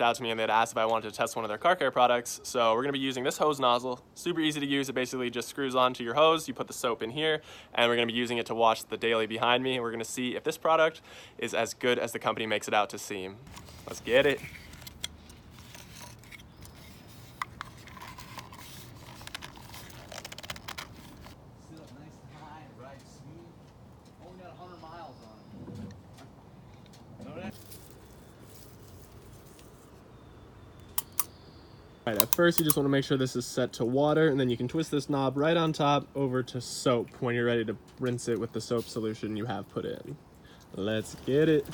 out to me and they'd asked if I wanted to test one of their car care products. So we're gonna be using this hose nozzle. Super easy to use. It basically just screws onto your hose. You put the soap in here, and we're gonna be using it to wash the daily behind me. We're gonna see if this product is as good as the company makes it out to seem. Let's get it. All right, at first you just want to make sure this is set to water, and then you can twist this knob right on top over to soap when you're ready to rinse it with the soap solution you have put in. Let's get it.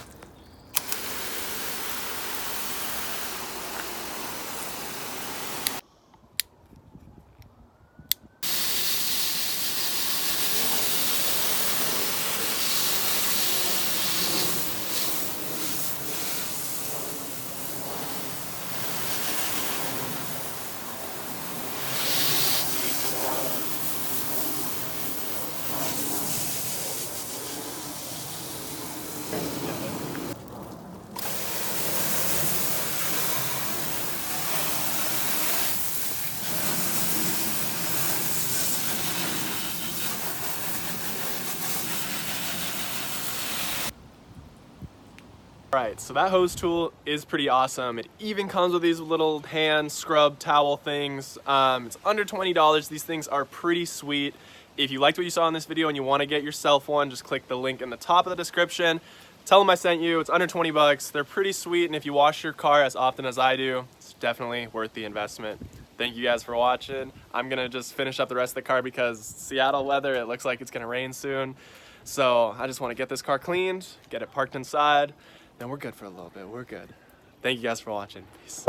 Alright, so that hose tool is pretty awesome. It even comes with these little hand scrub towel things. It's under $20. These things are pretty sweet. If you liked what you saw in this video and you want to get yourself one, just click the link in the top of the description. Tell them I sent you. It's under 20 bucks. They're pretty sweet, and if you wash your car as often as I do, it's definitely worth the investment. Thank you guys for watching. I'm gonna just finish up the rest of the car because Seattle weather, it looks like it's gonna rain soon. So I just want to get this car cleaned, get it parked inside, then we're good for a little bit. We're good. Thank you guys for watching. Peace.